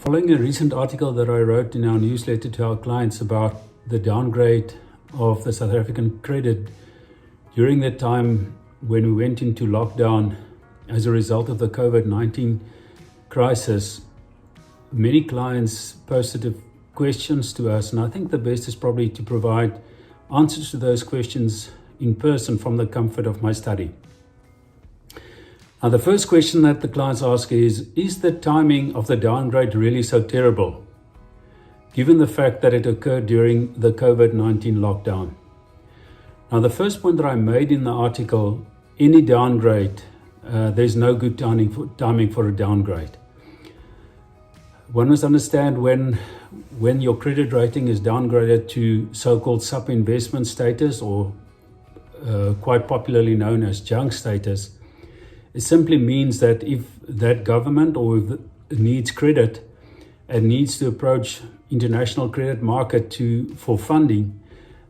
Following a recent article that I wrote in our newsletter to our clients about the downgrade of the South African credit during the time when we went into lockdown as a result of the COVID-19 crisis, many clients posted questions to us, and I think the best is probably to provide answers to those questions in person from the comfort of my study. Now, the first question that the clients ask is the timing of the downgrade really so terrible, given the fact that it occurred during the COVID-19 lockdown? Now, the first point that I made in the article, any downgrade, there's no good timing for a downgrade. One must understand when your credit rating is downgraded to so-called sub-investment status, or quite popularly known as junk status, it simply means that if that government or if it needs credit and needs to approach international credit market for funding,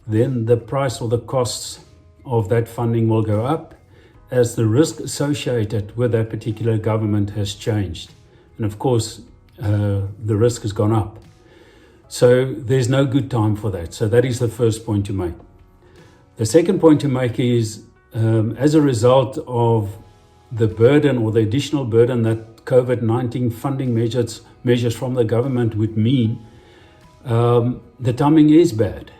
then the price or the costs of that funding will go up as the risk associated with that particular government has changed. And of course, the risk has gone up. So there's no good time for that. So that is the first point to make. The second point to make is as a result of the burden or the additional burden that COVID-19 funding measures from the government would mean, the timing is bad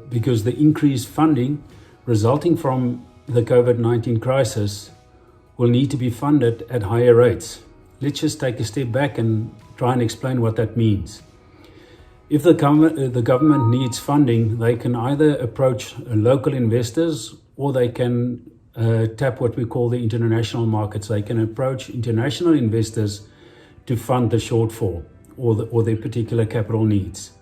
because the increased funding resulting from the COVID-19 crisis will need to be funded at higher rates. Let's just take a step back and try and explain what that means. If the government needs funding, they can either approach local investors or they can tap what we call the international markets. They can approach international investors to fund the shortfall or their particular capital needs.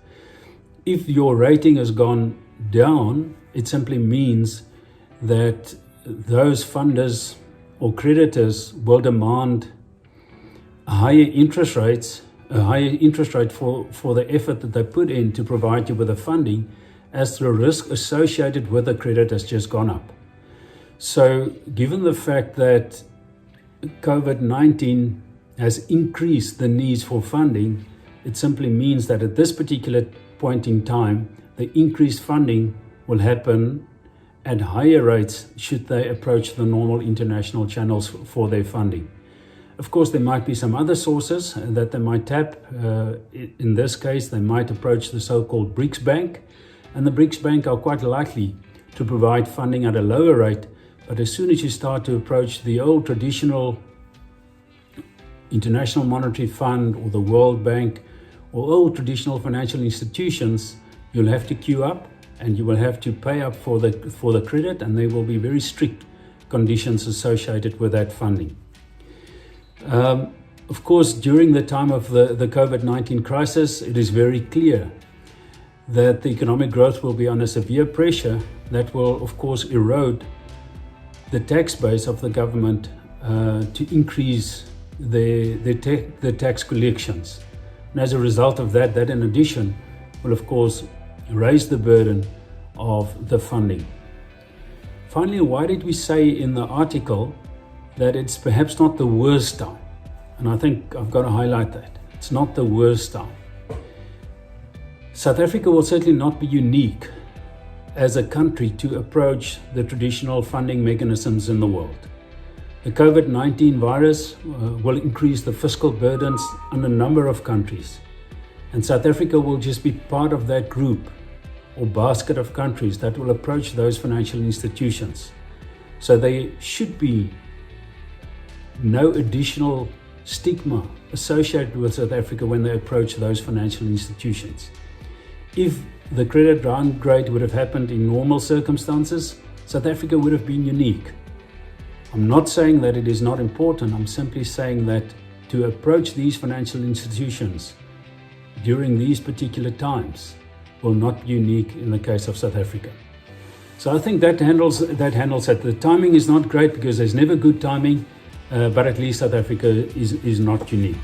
If your rating has gone down, it simply means that those funders or creditors will demand higher interest rates for the effort that they put in to provide you with the funding, as the risk associated with the credit has just gone up. So given the fact that COVID-19 has increased the needs for funding, it simply means that at this particular point in time, the increased funding will happen at higher rates should they approach the normal international channels for their funding. Of course, there might be some other sources that they might tap. In this case, they might approach the so-called BRICS Bank, and the BRICS Bank are quite likely to provide funding at a lower rate. But as soon as you start to approach the old traditional International Monetary Fund or the World Bank or old traditional financial institutions, you'll have to queue up and you will have to pay up for the credit, and there will be very strict conditions associated with that funding. Of course, during the time of the COVID-19 crisis, it is very clear that the economic growth will be under severe pressure that will, of course, erode the tax base of the government to increase the tax collections. And as a result of that in addition will, of course, raise the burden of the funding. Finally, why did we say in the article that it's perhaps not the worst time? And I think I've got to highlight that. It's not the worst time. South Africa will certainly not be unique as a country to approach the traditional funding mechanisms in the world. The COVID-19 virus will increase the fiscal burdens on a number of countries. And South Africa will just be part of that group or basket of countries that will approach those financial institutions. So there should be no additional stigma associated with South Africa when they approach those financial institutions. If the credit downgrade would have happened in normal circumstances, South Africa would have been unique. I'm not saying that it is not important. I'm simply saying that to approach these financial institutions during these particular times will not be unique in the case of South Africa. So I think that handles it. The timing is not great because there's never good timing, but at least South Africa is not unique.